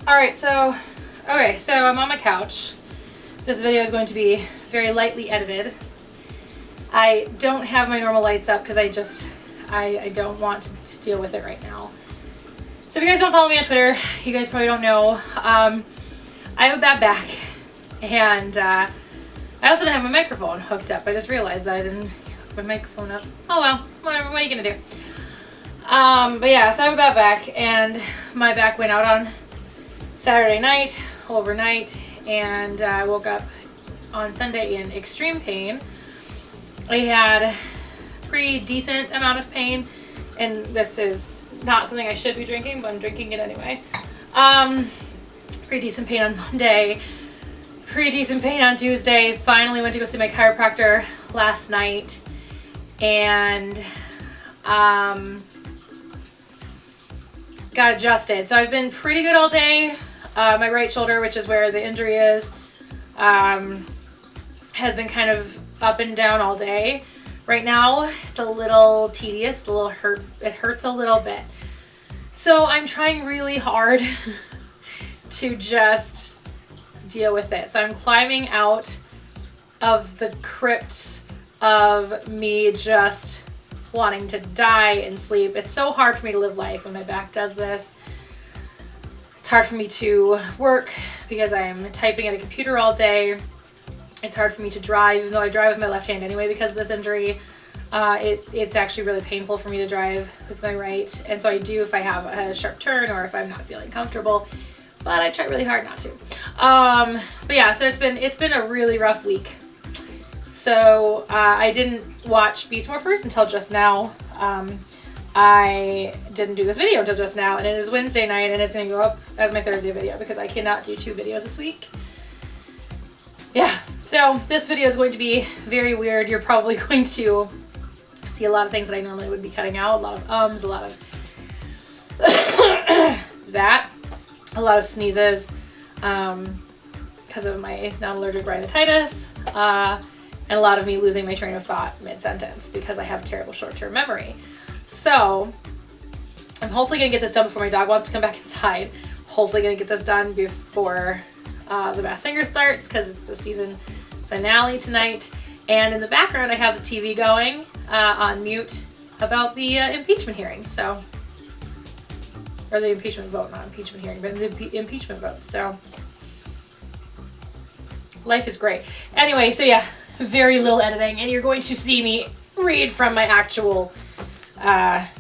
Alright, so I'm on my couch. This video is going to be very lightly edited. I don't have my normal lights up because I don't want to deal with it right now. So if you guys don't follow me on Twitter, you guys probably don't know. I have a bad back, and I also don't have my microphone hooked up. I just realized that I didn't hook my microphone up. Oh well, whatever, what are you gonna do? But yeah, so I have a bad back, and my back went out on Saturday night, overnight, and I woke up on Sunday in extreme pain. I had a pretty decent amount of pain, and this is not something I should be drinking, but I'm drinking it anyway. Pretty decent pain on Monday, pretty decent pain on Tuesday. Finally went to go see my chiropractor last night, and got adjusted. So I've been pretty good all day. My right shoulder, which is where the injury is, has been kind of up and down all day. Right now, it's a little tedious, a little hurt. It hurts a little bit. So I'm trying really hard to just deal with it. So I'm climbing out of the crypts of me just wanting to die and sleep. It's so hard for me to live life when my back does this. It's hard for me to work because I'm typing at a computer all day. It's hard for me to drive, even though I drive with my left hand anyway because of this injury. It's actually really painful for me to drive with my right. And so I do if I have a sharp turn or if I'm not feeling comfortable, but I try really hard not to. But yeah, so it's been a really rough week. So I didn't watch Morphers until just now. I didn't do this video until just now, and it is Wednesday night, and it's going to go up as my Thursday video because I cannot do 2 videos this week. Yeah, so this video is going to be very weird. You're probably going to see a lot of things that I normally would be cutting out, a lot of a lot of that, a lot of sneezes because of my non-allergic rhinitis, and a lot of me losing my train of thought mid-sentence because I have terrible short-term memory. So I'm hopefully going to get this done before my dog wants to come back inside. Hopefully going to get this done before The Masked Singer starts because it's the season finale tonight. And in the background I have the TV going on mute about the impeachment hearing. So, or the impeachment vote, not impeachment hearing, but the impeachment vote. So life is great. Anyway, so yeah, very little editing, and you're going to see me read from my actual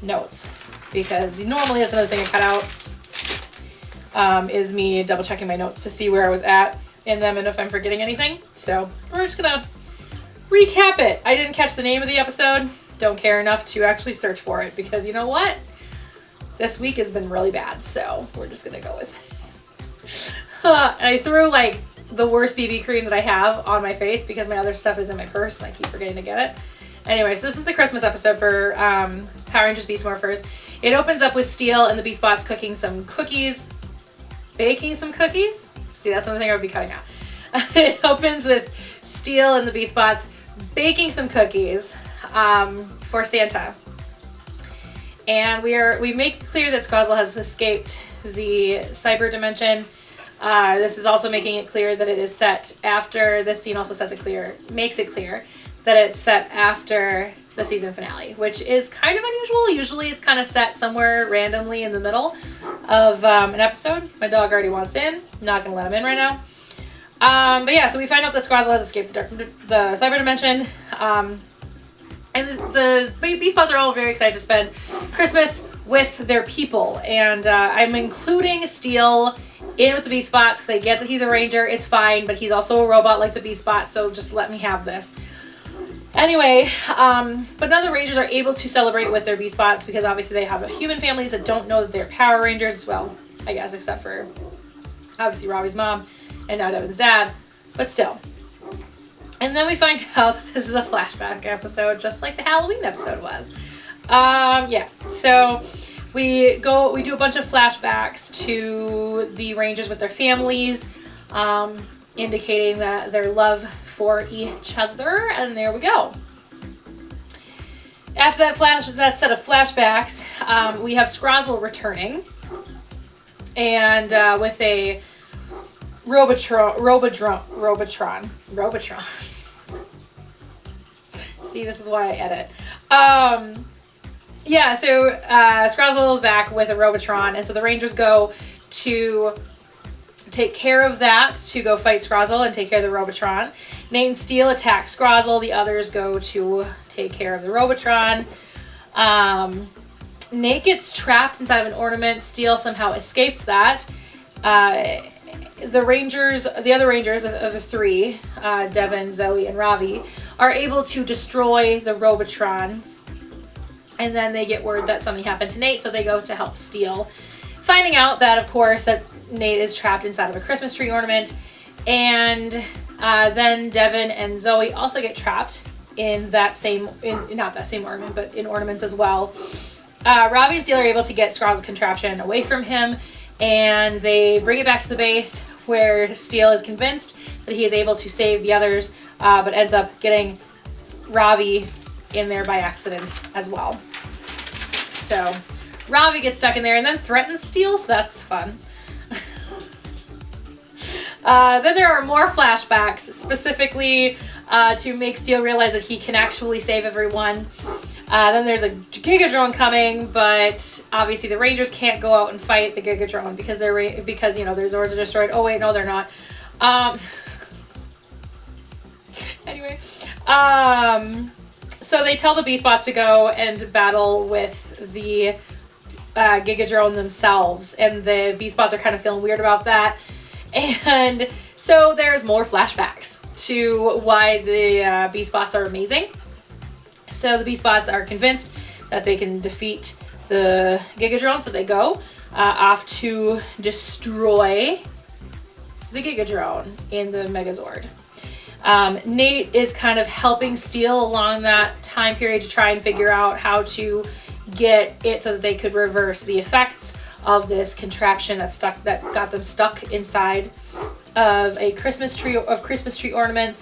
notes, because normally that's another thing I cut out, is me double checking my notes to see where I was at in them and if I'm forgetting anything. So we're just gonna recap it. I didn't catch the name of the episode. Don't care enough to actually search for it because you know what? This week has been really bad, so we're just gonna go with it. I threw like the worst BB cream that I have on my face because my other stuff is in my purse and I keep forgetting to get it. Anyway, so this is the Christmas episode for Power Rangers Beast Morphers. It opens up with Steel and the Beast Bots cooking some cookies, baking some cookies. See, that's another thing I would be cutting out. It opens with Steel and the Beast Bots baking some cookies for Santa. And we make clear that Scrozzle has escaped the cyber dimension. This is also making it clear that it is set after, this scene also makes it clear that it's set after the season finale, which is kind of unusual. Usually it's kind of set somewhere randomly in the middle of an episode. My dog already wants in. I'm not going to let him in right now. But yeah, so we find out that Scrozzle has escaped the cyber dimension. And the Beast Bots are all very excited to spend Christmas with their people. And I'm including Steel in with the Beast Bots because I get that he's a ranger. It's fine, but he's also a robot like the Beast Bots, so just let me have this. Anyway, but none of the Rangers are able to celebrate with their Beast Bots because obviously they have human families that don't know that they're Power Rangers. Well, I guess except for obviously Robbie's mom and now Devin's dad, but still. And then we find out that this is a flashback episode, just like the Halloween episode was. Yeah, so we do a bunch of flashbacks to the Rangers with their families, indicating that their love for each other, and there we go. After that set of flashbacks, we have Scrozzle returning, and with a Robotron. See, this is why I edit. Yeah, so Scrozzle is back with a Robotron, and so the Rangers go to take care of that, to go fight Scrozzle and take care of the Robotron. Nate and Steel attack Scrozzle. The others go to take care of the Robotron. Nate gets trapped inside of an ornament. Steel somehow escapes that. The other Rangers of the three, Devin, Zoe, and Ravi, are able to destroy the Robotron. And then they get word that something happened to Nate, so they go to help Steel. Finding out that, of course, that Nate is trapped inside of a Christmas tree ornament. And then Devin and Zoe also get trapped in that same, not that same ornament, but in ornaments as well. Ravi and Steel are able to get Scrozzle's contraption away from him, and they bring it back to the base, where Steel is convinced that he is able to save the others, but ends up getting Ravi in there by accident as well. So Ravi gets stuck in there and then threatens Steel, so that's fun. Then there are more flashbacks, specifically to make Steel realize that he can actually save everyone. Then there's a Gigadrone coming, but obviously the Rangers can't go out and fight the Gigadrone because their Zords are destroyed. Oh wait, no, they're not. Anyway, so they tell the B-Spots to go and battle with the Gigadrone themselves, and the B-Spots are kind of feeling weird about that. And so there's more flashbacks to why the B-Spots are amazing. So the B-Spots are convinced that they can defeat the Gigadrone, so they go off to destroy the Gigadrone in the Megazord. Nate is kind of helping Steel along that time period to try and figure out how to get it so that they could reverse the effects of this contraption that got them stuck inside of a Christmas tree ornaments.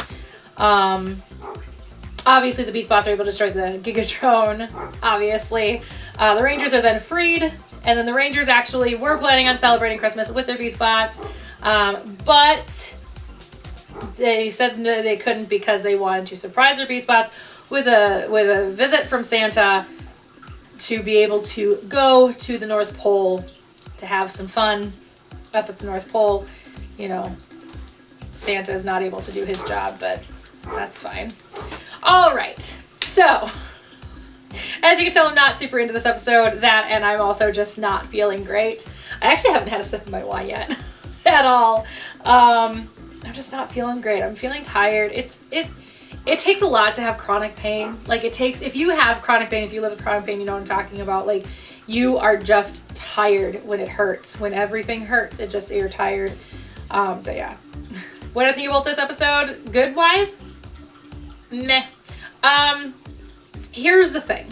Obviously the B-Spots are able to destroy the Gigadrone, obviously. The Rangers are then freed, and then the Rangers actually were planning on celebrating Christmas with their B-Spots, but they said no, they couldn't because they wanted to surprise their B-Spots with a visit from Santa to be able to go to the North Pole to have some fun up at the North Pole. You know, Santa is not able to do his job, but that's fine. All right, so as you can tell, I'm not super into this episode, and I'm also just not feeling great. I actually haven't had a sip of my wine yet at all. I'm just not feeling great. I'm feeling tired. It takes a lot to have chronic pain. Like, if you have chronic pain, if you live with chronic pain, you know what I'm talking about. Like, you are just tired when it hurts. When everything hurts, you're tired. So yeah. What do I think about this episode? Good-wise? Meh. Here's the thing.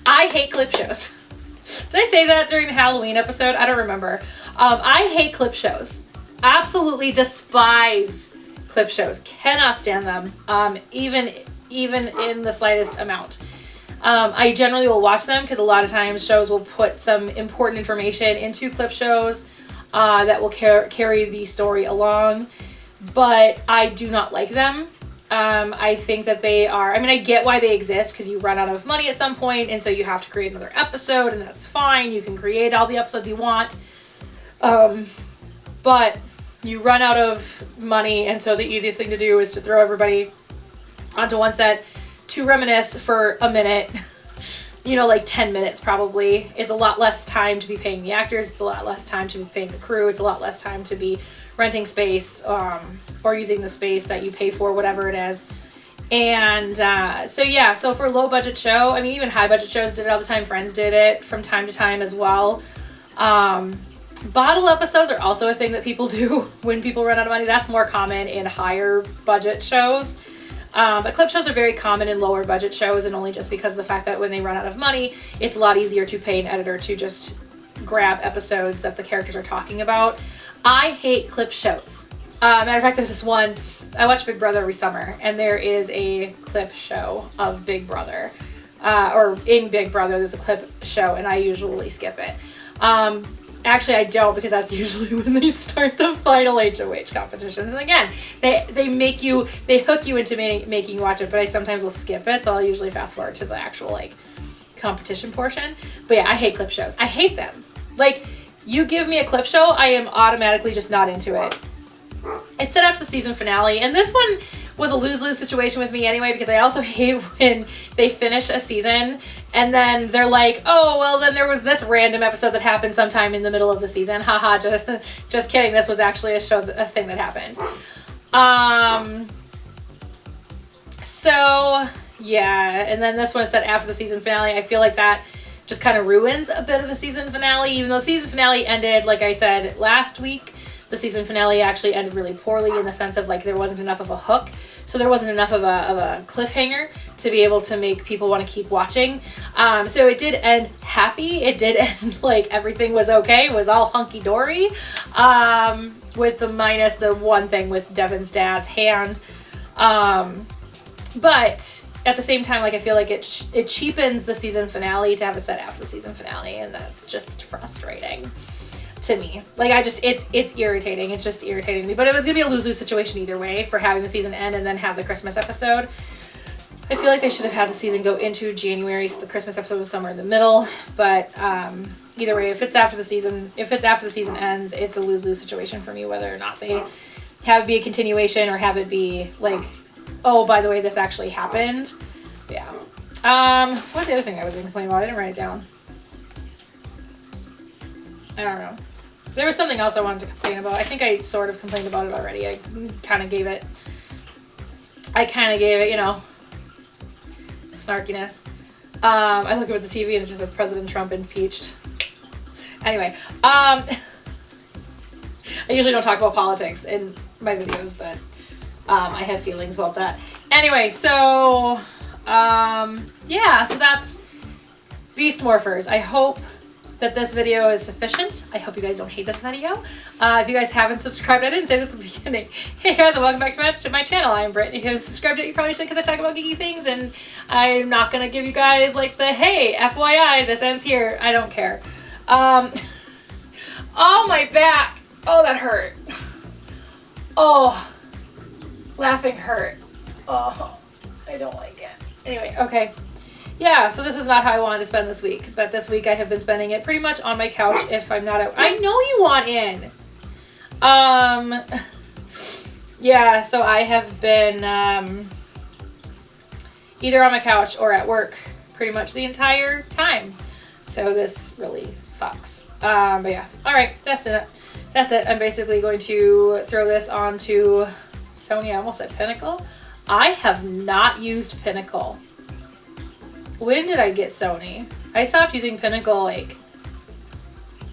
I hate clip shows. Did I say that during the Halloween episode? I don't remember. I hate clip shows. Absolutely despise clip shows. Cannot stand them. Even in the slightest amount. I generally will watch them because a lot of times shows will put some important information into clip shows that will carry the story along. But I do not like them. I think that they are, I get why they exist because you run out of money at some point, and so you have to create another episode, and that's fine. You can create all the episodes you want. But you run out of money, and so the easiest thing to do is to throw everybody onto one set to reminisce for a minute, like 10 minutes probably. It's a lot less time to be paying the actors. It's a lot less time to be paying the crew. It's a lot less time to be renting space or using the space that you pay for, whatever it is. And so for a low budget show, even high budget shows did it all the time. Friends did it from time to time as well. Bottle episodes are also a thing that people do when people run out of money. That's more common in higher budget shows. But clip shows are very common in lower budget shows, and only just because of the fact that when they run out of money, it's a lot easier to pay an editor to just grab episodes that the characters are talking about. I hate clip shows. Matter of fact, there's this one, I watch Big Brother every summer, and there is a clip show of Big Brother. Or in Big Brother, there's a clip show, and I usually skip it. Actually, I don't, because that's usually when they start the final HOH competitions. And again, they hook you into making you watch it, but I sometimes will skip it, so I'll usually fast forward to the actual like competition portion. But yeah, I hate clip shows. I hate them. Like, you give me a clip show, I am automatically just not into it. It's set up for the season finale, and this one was a lose-lose situation with me anyway, because I also hate when they finish a season and then they're like, oh, well, then there was this random episode that happened sometime in the middle of the season. Haha, just kidding. This was actually a thing that happened. So, yeah, and then this one is set after the season finale. I feel like that just kind of ruins a bit of the season finale, even though the season finale ended, like I said, last week. The season finale actually ended really poorly in the sense of like there wasn't enough of a hook, so there wasn't enough of a cliffhanger to be able to make people want to keep watching. So it did end happy. It did end like everything was okay. It was all hunky-dory, with the minus the one thing with Devin's dad's hand. But at the same time, like I feel like it cheapens the season finale to have it set after the season finale, and that's just frustrating to me. Like it's irritating. It's just irritating me. But it was gonna be a lose-lose situation either way for having the season end and then have the Christmas episode. I feel like they should have had the season go into January, so the Christmas episode was somewhere in the middle. But either way, if it's after the season ends, it's a lose-lose situation for me, whether or not they have it be a continuation or have it be like, oh, by the way, this actually happened. Yeah. What's the other thing I was going to complain about? I didn't write it down. I don't know. There was something else I wanted to complain about. I think I sort of complained about it already. I kind of gave it, you know, snarkiness. I look up at the TV and it just says President Trump impeached. Anyway, I usually don't talk about politics in my videos, but I have feelings about that. Anyway, so yeah, so that's Beast Morphers. I hope that this video is sufficient. I hope you guys don't hate this video. If you guys haven't subscribed, I didn't say this at the beginning. Hey guys, and welcome back to my channel. I'm Britt. If you haven't subscribed yet, you probably should, because I talk about geeky things, and I'm not gonna give you guys like the, hey, FYI, this ends here. I don't care. Oh, my back. Oh, that hurt. Oh, laughing hurt. Oh, I don't like it. Anyway, okay. Yeah, so this is not how I wanted to spend this week, but this week I have been spending it pretty much on my couch if I'm not out. I know you want in. Yeah, so I have been either on my couch or at work pretty much the entire time. So this really sucks. But yeah, all right, that's it. That's it. I'm basically going to throw this onto Sony. I almost said Pinnacle. I have not used Pinnacle. When did I get Sony? I stopped using Pinnacle like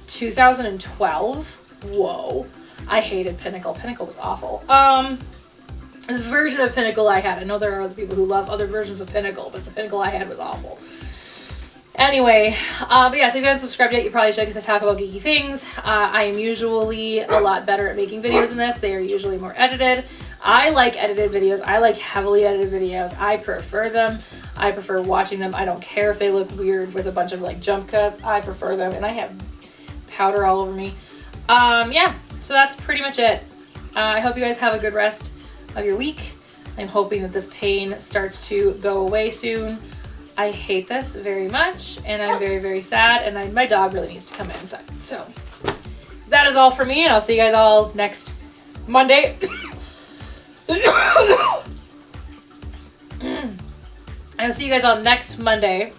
2012. Whoa. I hated Pinnacle. Pinnacle was awful. The version of Pinnacle I had, I know there are other people who love other versions of Pinnacle, but the Pinnacle I had was awful. Anyway, but yeah, so if you haven't subscribed yet, you probably should, because I talk about geeky things. I am usually a lot better at making videos than this. They are usually more edited. I like edited videos. I like heavily edited videos. I prefer them. I prefer watching them. I don't care if they look weird with a bunch of like jump cuts. I prefer them, and I have powder all over me. Yeah, so that's pretty much it. I hope you guys have a good rest of your week. I'm hoping that this pain starts to go away soon. I hate this very much, and I'm very, very sad, and my dog really needs to come inside. So that is all for me, and I'll see you guys all next Monday. I'll see you guys all next Monday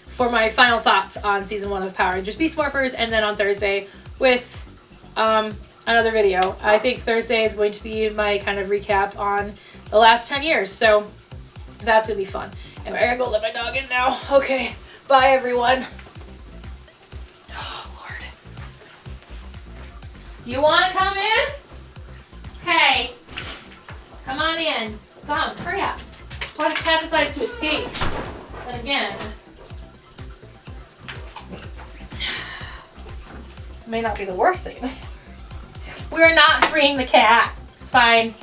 for my final thoughts on season 1 of Power Rangers Beast Morphers, and then on Thursday with another video. I think Thursday is going to be my kind of recap on the last 10 years, so that's gonna be fun. Anyway, I gotta go let my dog in now. Okay, bye everyone. Oh, Lord. You wanna come in? Okay. Come on in. Come, hurry up. Why the cat decided to escape? And again. May not be the worst thing. We're not freeing the cat. It's fine.